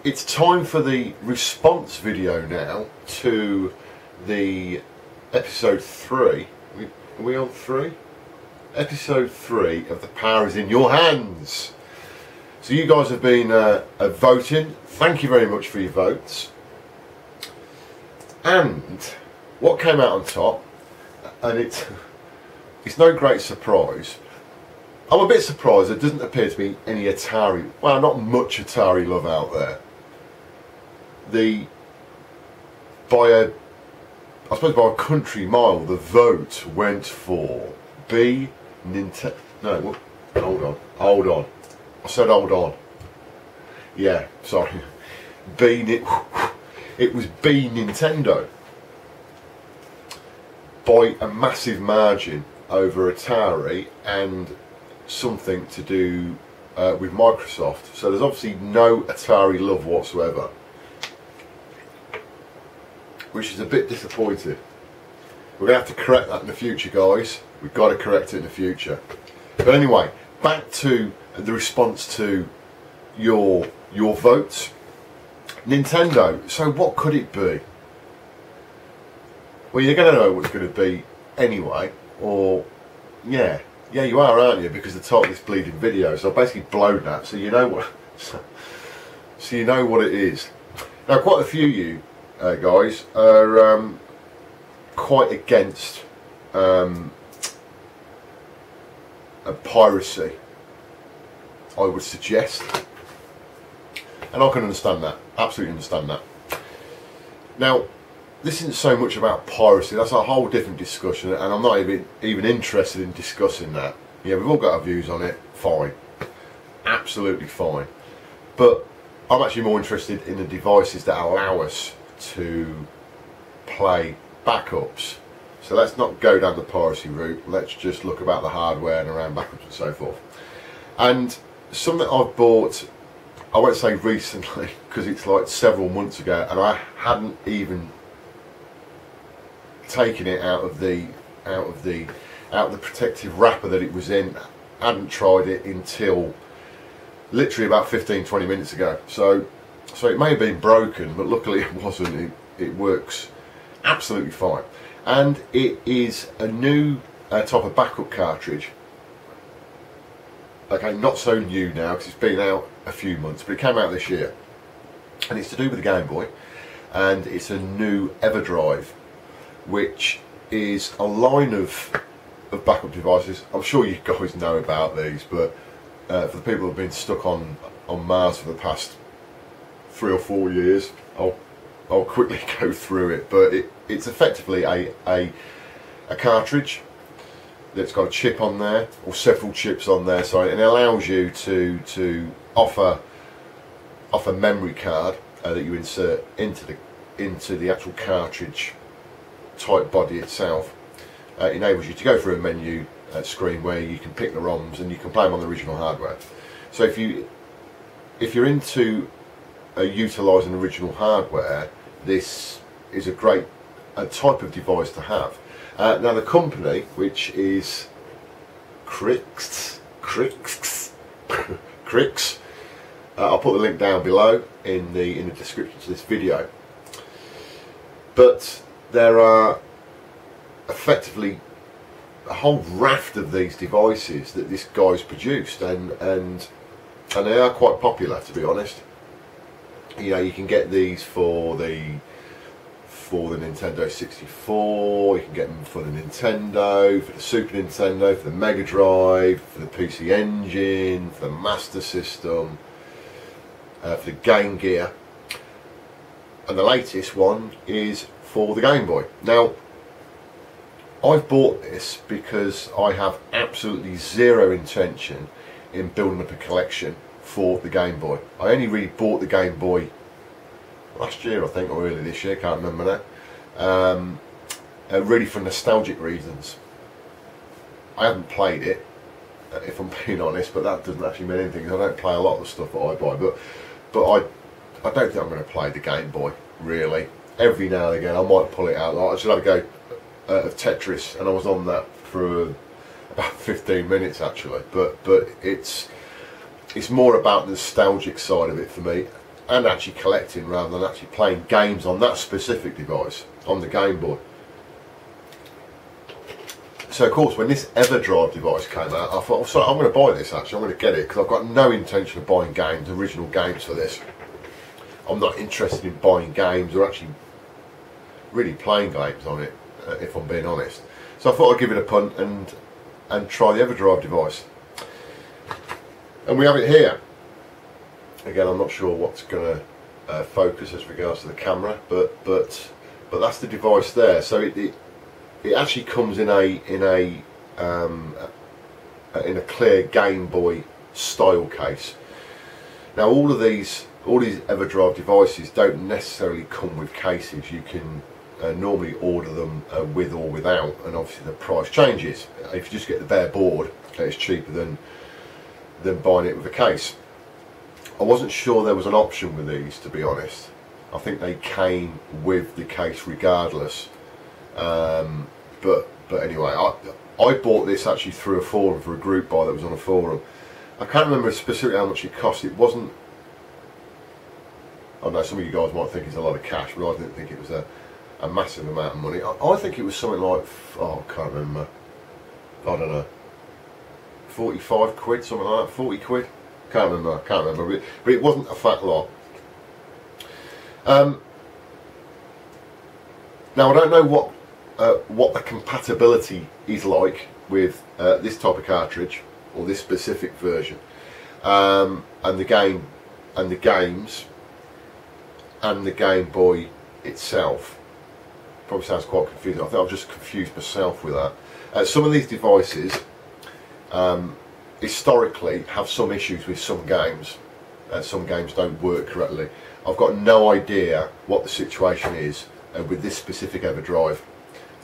It's time for the response video now to the episode 3. Are we on 3? Episode 3 of The Power Is In Your Hands. So you guys have been voting. Thank you very much for your votes. And what came out on top, and it's no great surprise. I'm a bit surprised there doesn't appear to be any Atari, well, not much Atari love out there. I suppose by a country mile, the vote went for Nintendo. No, what? Hold on. I said hold on. Yeah, sorry. It was B Nintendo by a massive margin over Atari and something to do with Microsoft. So there's obviously no Atari love whatsoever, which is a bit disappointing. We're going to have to correct that in the future, guys. We've got to correct it in the future. But anyway, back to the response to your votes. Nintendo, so what could it be? Well, you're going to know what it's going to be anyway, or yeah you are, aren't you, because the title of this bleeding video. So I've basically blown that, so you know what so you know what it is. Now quite a few of you guys are quite against piracy, I would suggest, and I can understand that, absolutely understand that. Now this isn't so much about piracy, that's a whole different discussion, and I'm not even interested in discussing that. Yeah, we've all got our views on it, fine, absolutely fine, but I'm actually more interested in the devices that allow us to play backups. So let's not go down the piracy route, let's just look about the hardware and around backups and so forth. And something I've bought, I won't say recently because it's like several months ago, and I hadn't even taken it out of the protective wrapper that it was in. I hadn't tried it until literally about 15-20 minutes ago. So it may have been broken, but luckily it wasn't. It works absolutely fine, and it is a new type of backup cartridge. Okay, not so new now because it's been out a few months, but it came out this year, and it's to do with the Game Boy, and it's a new Everdrive, which is a line of backup devices. I'm sure you guys know about these, but for the people who have been stuck on Mars for the past 3 or 4 years, I'll quickly go through it. But it's effectively a cartridge that's got a chip on there, or several chips on there, sorry, and it allows you to offer a memory card that you insert into the actual cartridge type body itself. It enables you to go through a menu screen where you can pick the ROMs and you can play them on the original hardware. So if you're into utilising original hardware, this is a great type of device to have. Now the company, which is Krikzz, I'll put the link down below in the description to this video. But there are effectively a whole raft of these devices that this guy's produced, and they are quite popular, to be honest. You know, you can get these for the Nintendo 64, you can get them for the Nintendo, for the Super Nintendo, for the Mega Drive, for the PC Engine, for the Master System, for the Game Gear, and the latest one is for the Game Boy. Now, I've bought this because I have absolutely zero intention in building up a collection for the Game Boy. I only really bought the Game Boy last year, I think, or early this year, can't remember now, really for nostalgic reasons. I haven't played it, if I'm being honest, but that doesn't actually mean anything, because I don't play a lot of the stuff that I buy, but I don't think I'm going to play the Game Boy, really. Every now and again I might pull it out. Like, I just had a go of Tetris, and I was on that for about 15 minutes actually, but it's more about the nostalgic side of it for me. and actually collecting rather than actually playing games on that specific device, on the Game Boy. So of course when this Everdrive device came out, I thought, oh, sorry, I'm going to buy this actually, I'm going to get it, because I've got no intention of buying games, original games for this. I'm not interested in buying games or actually really playing games on it, if I'm being honest. So I thought I'd give it a punt and try the Everdrive device. And we have it here. Again, I'm not sure what's going to focus as regards to the camera, but that's the device there. So it actually comes in a clear Game Boy style case. Now all these Everdrive devices don't necessarily come with cases. You can normally order them with or without, and obviously the price changes. If you just get the bare board, it's cheaper than buying it with a case. I wasn't sure there was an option with these, to be honest. I think they came with the case regardless. But anyway, I bought this actually through a forum, for a group buy that was on a forum. I can't remember specifically how much it cost. It wasn't, I know some of you guys might think it's a lot of cash, but I didn't think it was a massive amount of money. I think it was something like, oh, I can't remember, I don't know, 45 quid, something like that, 40 quid. Can't remember, but it wasn't a fat lot. Now I don't know what the compatibility is like with this type of cartridge or this specific version, and the game and the games and the Game Boy itself. Probably sounds quite confusing. I think I've just confused myself with that. Some of these devices historically have some issues with some games. Some games don't work correctly. I've got no idea what the situation is with this specific Everdrive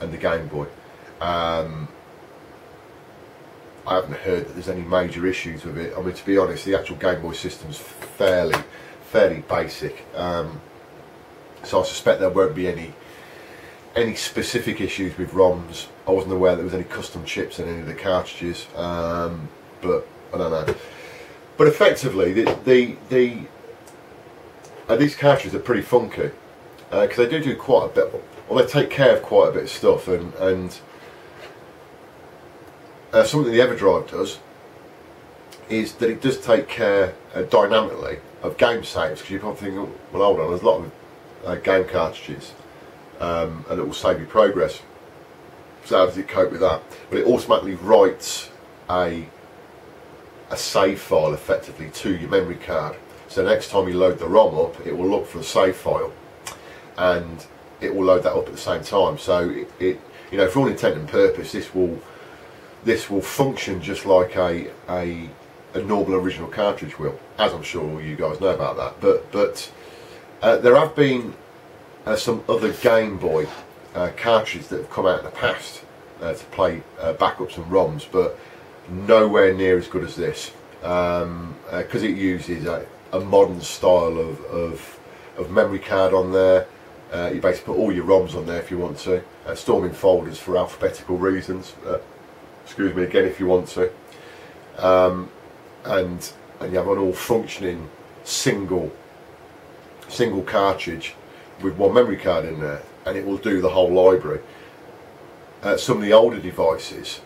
and the Game Boy. I haven't heard that there's any major issues with it. I mean, to be honest, the actual Game Boy system's fairly basic. So I suspect there won't be any specific issues with ROMs. I wasn't aware there was any custom chips in any of the cartridges. But I don't know. But effectively, these cartridges are pretty funky, because they do quite a bit. Well, they take care of quite a bit of stuff, and something the Everdrive does is that it does take care dynamically of game saves. Because you can't think, oh, well, hold on, there's a lot of game cartridges, and it will save you progress. So how does it cope with that? But it automatically writes a save file effectively to your memory card. So next time you load the ROM up, it will look for the save file, and it will load that up at the same time. So it you know, for all intent and purpose, this will function just like a normal original cartridge will, as I'm sure all you guys know about that. But there have been some other Game Boy cartridges that have come out in the past to play backups and ROMs, but nowhere near as good as this, because it uses a modern style of memory card on there. You basically put all your ROMs on there if you want to, store them in folders for alphabetical reasons, excuse me again, if you want to, and you have an all functioning single cartridge with one memory card in there, and it will do the whole library. Some of the older devices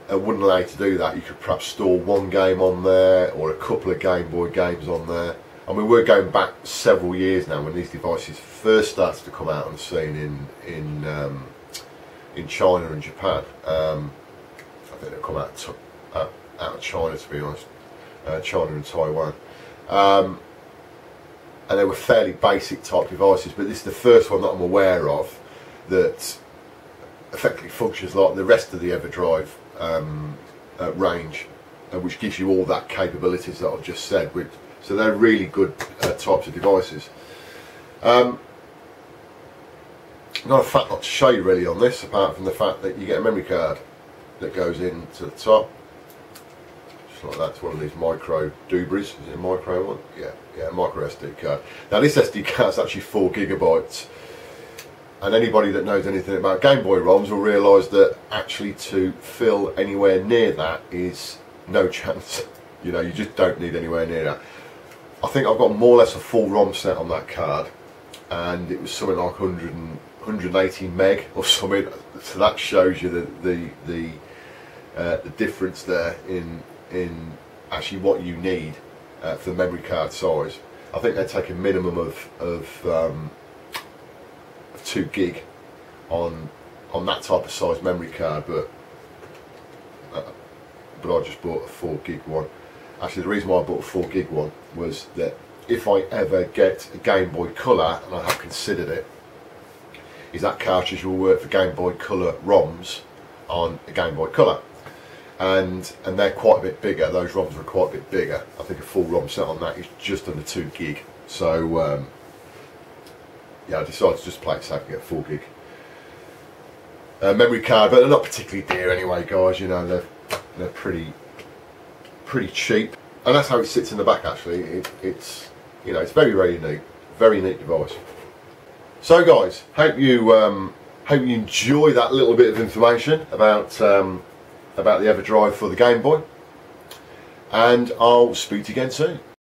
wouldn't allow you to do that. You could perhaps store one game on there or a couple of Game Boy games on there. I mean, we're going back several years now when these devices first started to come out on the scene in China and Japan. I think they come out of China, to be honest, China and Taiwan. And they were fairly basic type devices, but this is the first one that I'm aware of that effectively functions like the rest of the Everdrive range, which gives you all that capabilities that I've just said. So they're really good types of devices. Not a fat lot to show you really on this, apart from the fact that you get a memory card that goes into the top. Just like that. It's one of these micro doobries. Is it a micro one? Yeah, micro SD card. Now this SD card is actually 4 GB, and anybody that knows anything about Game Boy ROMs will realise that actually to fill anywhere near that is no chance. You know, you just don't need anywhere near that. I think I've got more or less a full ROM set on that card, and it was something like 180 meg or something. So that shows you the difference there in actually what you need for the memory card size. I think they take a minimum of 2 gig on that type of size memory card, but I just bought a 4 gig one. Actually, the reason why I bought a 4 gig one was that if I ever get a Game Boy Color, and I have considered it, is that cartridge will work for Game Boy Color ROMs on a Game Boy Color, and they're quite a bit bigger. Those ROMs are quite a bit bigger. I think a full ROM set on that is just under 2 gig. So yeah, I decided to just play it safe and get a 4 gig memory card, but they're not particularly dear anyway, guys. You know, they're pretty cheap, and that's how it sits in the back. Actually, it's you know, it's very neat, very neat device. So, guys, hope you enjoy that little bit of information about the Everdrive for the Game Boy, and I'll speak to you again soon.